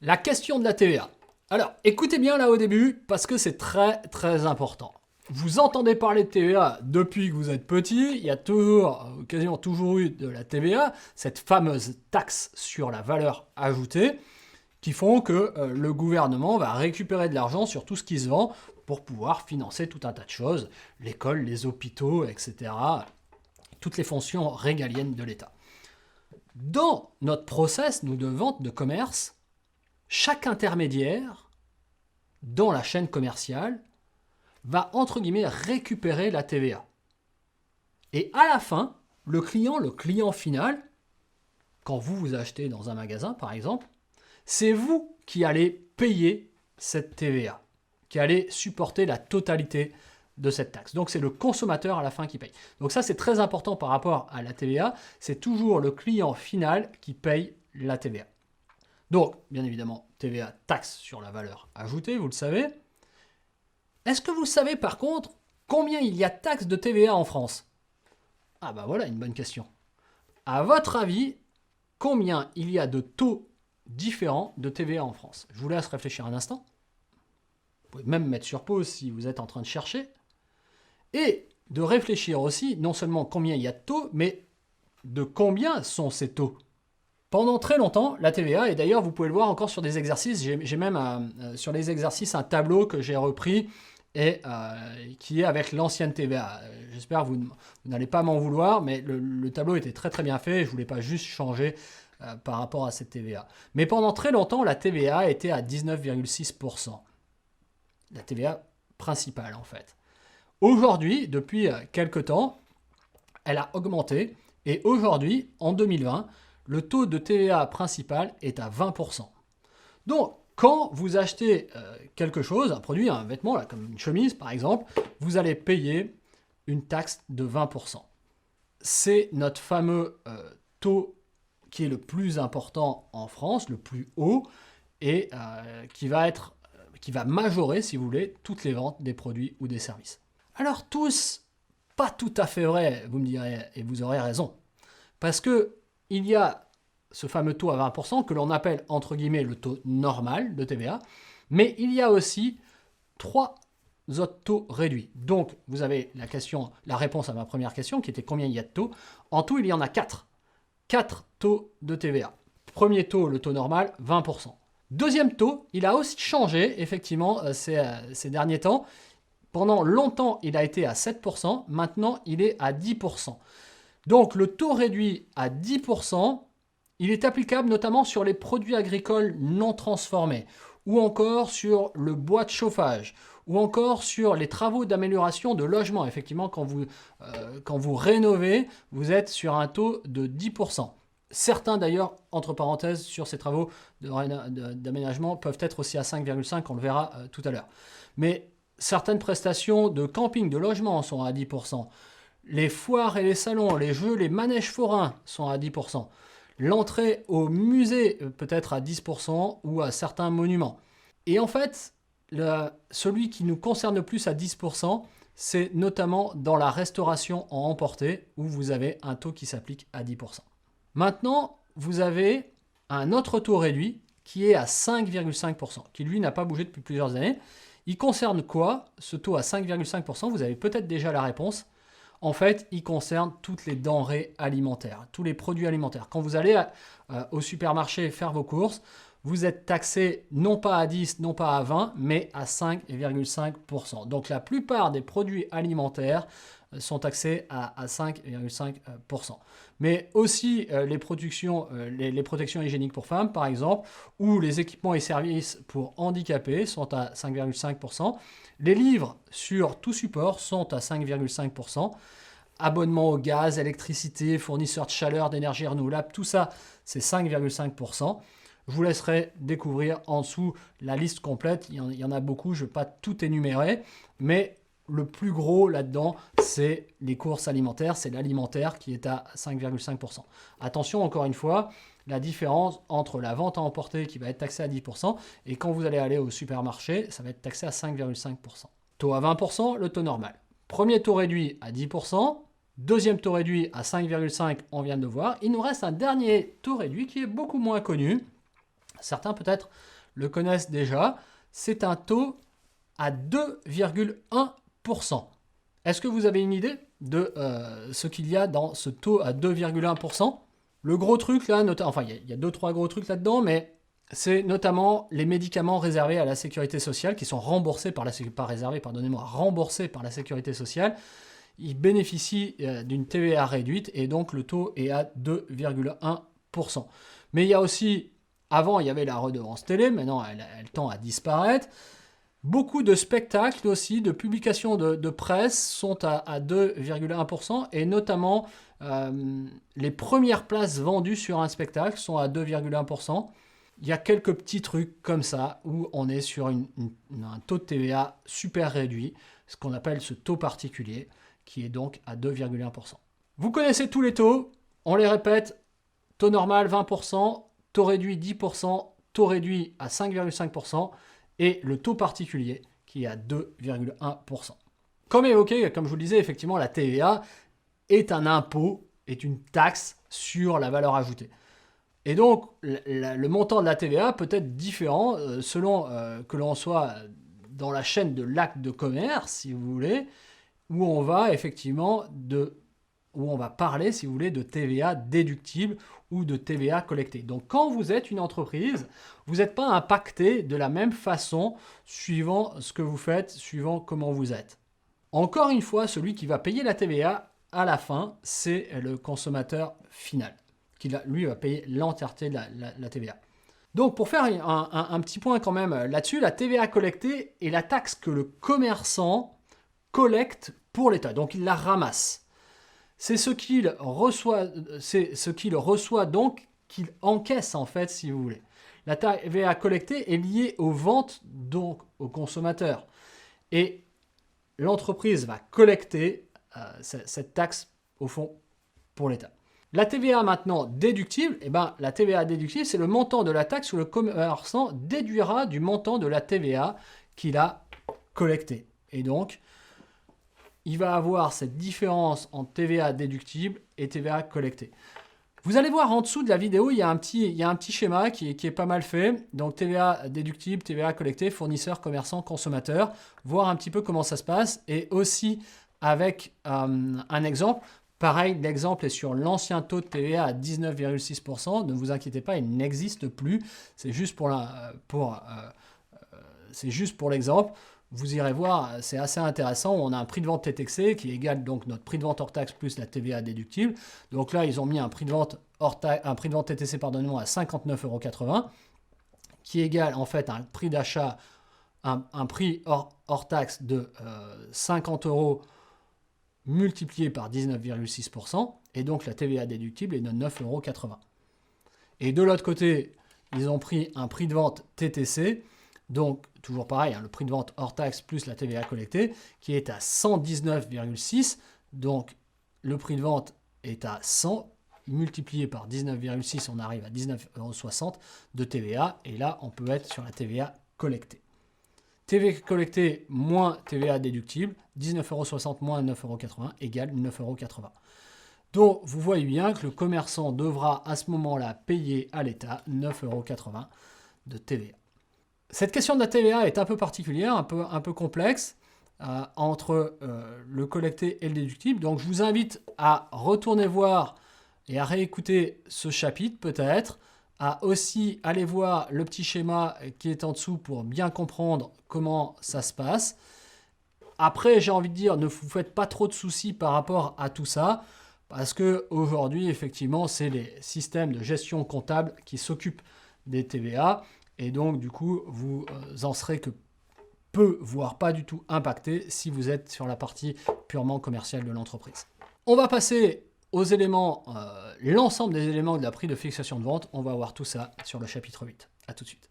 La question de la TVA. Alors, écoutez bien là au début, parce que c'est très très important. Vous entendez parler de TVA depuis que vous êtes petit, il y a toujours, quasiment toujours eu de la TVA, cette fameuse taxe sur la valeur ajoutée, qui font que le gouvernement va récupérer de l'argent sur tout ce qui se vend pour pouvoir financer tout un tas de choses, l'école, les hôpitaux, etc., toutes les fonctions régaliennes de l'État. Dans notre process, nous, de vente de commerce, chaque intermédiaire dans la chaîne commerciale va, entre guillemets, récupérer la TVA. Et à la fin, le client final, quand vous achetez dans un magasin, par exemple, c'est vous qui allez payer cette TVA, qui allez supporter la totalité de cette taxe. Donc c'est le consommateur à la fin qui paye. Donc ça, c'est très important par rapport à la TVA. C'est toujours le client final qui paye la TVA. Donc, bien évidemment, TVA, taxe sur la valeur ajoutée, vous le savez. Est-ce que vous savez par contre combien il y a de taxes de TVA en France? Ah bah voilà une bonne question. À votre avis, combien il y a de taux différents de TVA en France? Je vous laisse réfléchir un instant. Vous pouvez même mettre sur pause si vous êtes en train de chercher. Et de réfléchir aussi, non seulement combien il y a de taux, mais de combien sont ces taux. Pendant très longtemps, la TVA, et d'ailleurs vous pouvez le voir encore sur des exercices, j'ai même sur les exercices un tableau que j'ai repris et qui est avec l'ancienne TVA. J'espère que vous n'allez pas m'en vouloir, mais le tableau était très très bien fait, je ne voulais pas juste changer par rapport à cette TVA. Mais pendant très longtemps, la TVA était à 19,6%. La TVA principale en fait. Aujourd'hui, depuis quelques temps, elle a augmenté et aujourd'hui, en 2020, le taux de TVA principal est à 20%. Donc, quand vous achetez quelque chose, un produit, un vêtement, là, comme une chemise par exemple, vous allez payer une taxe de 20%. C'est notre fameux taux qui est le plus important en France, le plus haut, et qui va majorer, si vous voulez, toutes les ventes des produits ou des services. Alors tous, pas tout à fait vrai, vous me direz, et vous aurez raison. Parce que il y a ce fameux taux à 20% que l'on appelle entre guillemets le taux normal de TVA, mais il y a aussi 3 autres taux réduits. Donc vous avez la réponse à ma première question qui était combien il y a de taux. En tout, il y en a 4. 4 taux de TVA. Premier taux, le taux normal, 20%. Deuxième taux, il a aussi changé effectivement ces derniers temps. Pendant longtemps, il a été à 7%, maintenant il est à 10%. Donc le taux réduit à 10%, il est applicable notamment sur les produits agricoles non transformés, ou encore sur le bois de chauffage, ou encore sur les travaux d'amélioration de logement. Effectivement, quand vous rénovez, vous êtes sur un taux de 10%. Certains d'ailleurs, entre parenthèses, sur ces travaux d'aménagement peuvent être aussi à 5,5, on le verra tout à l'heure. Mais certaines prestations de camping, de logement sont à 10%. Les foires et les salons, les jeux, les manèges forains sont à 10%. L'entrée au musée peut être à 10% ou à certains monuments. Et en fait, celui qui nous concerne le plus à 10%, c'est notamment dans la restauration en emporté où vous avez un taux qui s'applique à 10%. Maintenant, vous avez un autre taux réduit qui est à 5,5%, qui lui n'a pas bougé depuis plusieurs années. Il concerne quoi? Ce taux à 5,5%, vous avez peut-être déjà la réponse. En fait, il concerne toutes les denrées alimentaires, tous les produits alimentaires. Quand vous allez au supermarché faire vos courses, vous êtes taxé non pas à 10, non pas à 20, mais à 5,5%. Donc la plupart des produits alimentaires sont taxés à 5,5%. Mais aussi les protections hygiéniques pour femmes, par exemple, ou les équipements et services pour handicapés sont à 5,5%. Les livres sur tout support sont à 5,5%. Abonnement au gaz, électricité, fournisseur de chaleur, d'énergie renouvelable, tout ça, c'est 5,5%. Je vous laisserai découvrir en dessous la liste complète. Il y en a beaucoup, je ne vais pas tout énumérer, mais le plus gros là-dedans, c'est les courses alimentaires, c'est l'alimentaire qui est à 5,5%. Attention, encore une fois, la différence entre la vente à emporter qui va être taxée à 10% et quand vous allez aller au supermarché, ça va être taxé à 5,5%. Taux à 20%, le taux normal. Premier taux réduit à 10%, deuxième taux réduit à 5,5%, on vient de voir. Il nous reste un dernier taux réduit qui est beaucoup moins connu, certains peut-être le connaissent déjà, c'est un taux à 2,1%. Est-ce que vous avez une idée de ce qu'il y a dans ce taux à 2,1%? Le gros truc là, enfin il y a 2-3 gros trucs là-dedans, mais c'est notamment les médicaments réservés à la sécurité sociale qui sont remboursés par la remboursés par la sécurité sociale. Ils bénéficient d'une TVA réduite et donc le taux est à 2,1%. Mais il y a aussi, avant il y avait la redevance télé, maintenant elle tend à disparaître. Beaucoup de spectacles aussi, de publications de presse sont à 2,1% et notamment les premières places vendues sur un spectacle sont à 2,1%. Il y a quelques petits trucs comme ça où on est sur un taux de TVA super réduit, ce qu'on appelle ce taux particulier, qui est donc à 2,1%. Vous connaissez tous les taux, on les répète, taux normal 20%, taux réduit 10%, taux réduit à 5,5% et le taux particulier qui est à 2,1%. Comme évoqué, comme je vous le disais, effectivement, la TVA est un impôt, est une taxe sur la valeur ajoutée. Et donc, le montant de la TVA peut être différent selon que l'on soit dans la chaîne de l'acte de commerce, si vous voulez, où on va effectivement où on va parler, si vous voulez, de TVA déductible ou de TVA collectée. Donc, quand vous êtes une entreprise, vous n'êtes pas impacté de la même façon suivant ce que vous faites, suivant comment vous êtes. Encore une fois, celui qui va payer la TVA à la fin, c'est le consommateur final, qui lui va payer l'entièreté de la TVA. Donc pour faire un petit point quand même là-dessus, la TVA collectée est la taxe que le commerçant collecte pour l'État, donc il la ramasse. C'est ce qu'il reçoit, donc qu'il encaisse en fait, si vous voulez. La TVA collectée est liée aux ventes, donc aux consommateurs. Et l'entreprise va collecter cette taxe, au fond, pour l'État. La TVA maintenant déductible, la TVA déductible, c'est le montant de la taxe que le commerçant déduira du montant de la TVA qu'il a collectée. Et donc, il va avoir cette différence entre TVA déductible et TVA collectée. Vous allez voir en dessous de la vidéo, il y a un petit schéma qui est pas mal fait. Donc TVA déductible, TVA collectée, fournisseur, commerçant, consommateur. Voir un petit peu comment ça se passe. Et aussi avec un exemple. Pareil, l'exemple est sur l'ancien taux de TVA à 19,6%. Ne vous inquiétez pas, il n'existe plus. C'est juste pour l'exemple. Vous irez voir, c'est assez intéressant. On a un prix de vente TTC qui égale donc notre prix de vente hors taxe plus la TVA déductible. Donc là, ils ont mis un prix de vente TTC à 59,80 € qui égale en fait un prix d'achat, un prix hors taxe de 50 € multiplié par 19,6%. Et donc la TVA déductible est de 9,80 €. Et de l'autre côté, ils ont pris un prix de vente TTC. Donc, toujours pareil, le prix de vente hors taxe plus la TVA collectée, qui est à 119,6. Donc, le prix de vente est à 100, multiplié par 19,6, on arrive à 19,60 € de TVA. Et là, on peut être sur la TVA collectée. TVA collectée moins TVA déductible, 19,60 € moins 9,80 € égale 9,80 €. Donc, vous voyez bien que le commerçant devra à ce moment-là payer à l'État 9,80 € de TVA. Cette question de la TVA est un peu particulière, un peu complexe entre le collecté et le déductible. Donc je vous invite à retourner voir et à réécouter ce chapitre peut-être, à aussi aller voir le petit schéma qui est en dessous pour bien comprendre comment ça se passe. Après, j'ai envie de dire, ne vous faites pas trop de soucis par rapport à tout ça, parce qu'aujourd'hui, effectivement, c'est les systèmes de gestion comptable qui s'occupent des TVA. Et donc, du coup, vous en serez que peu, voire pas du tout impacté si vous êtes sur la partie purement commerciale de l'entreprise. On va passer aux éléments, l'ensemble des éléments de la prix de fixation de vente. On va voir tout ça sur le chapitre 8. À tout de suite.